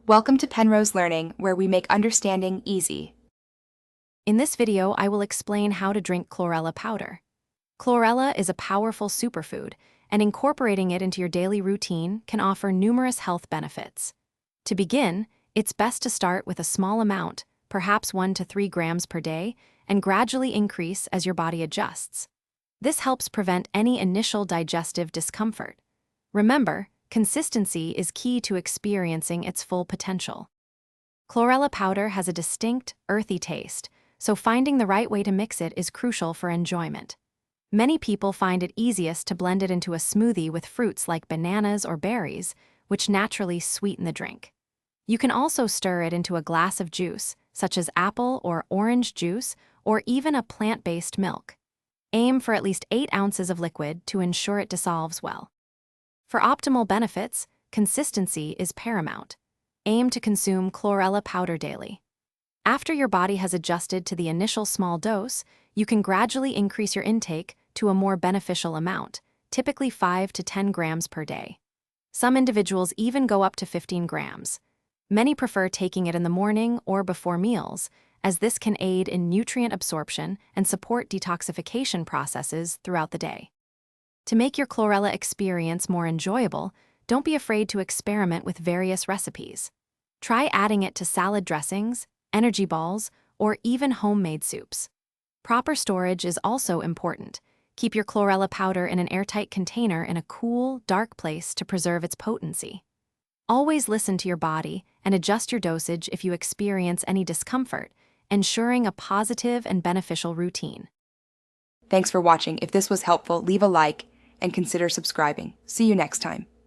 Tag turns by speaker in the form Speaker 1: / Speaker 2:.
Speaker 1: Welcome to Penrose Learning, where we make understanding easy.
Speaker 2: In this video, I will explain how to drink chlorella powder. Chlorella is a powerful superfood, and incorporating it into your daily routine can offer numerous health benefits. To begin, it's best to start with a small amount, perhaps 1 to 3 grams per day, and gradually increase as your body adjusts. This helps prevent any initial digestive discomfort. Remember, consistency is key to experiencing its full potential. Chlorella powder has a distinct, earthy taste, so finding the right way to mix it is crucial for enjoyment. Many people find it easiest to blend it into a smoothie with fruits like bananas or berries, which naturally sweeten the drink. You can also stir it into a glass of juice, such as apple or orange juice, or even a plant-based milk. Aim for at least 8 ounces of liquid to ensure it dissolves well. For optimal benefits, consistency is paramount. Aim to consume chlorella powder daily. After your body has adjusted to the initial small dose, you can gradually increase your intake to a more beneficial amount, typically 5 to 10 grams per day. Some individuals even go up to 15 grams. Many prefer taking it in the morning or before meals, as this can aid in nutrient absorption and support detoxification processes throughout the day. To make your chlorella experience more enjoyable, don't be afraid to experiment with various recipes. Try adding it to salad dressings, energy balls, or even homemade soups. Proper storage is also important. Keep your chlorella powder in an airtight container in a cool, dark place to preserve its potency. Always listen to your body and adjust your dosage if you experience any discomfort, ensuring a positive and beneficial routine.
Speaker 1: Thanks for watching. If this was helpful, leave a like and consider subscribing. See you next time.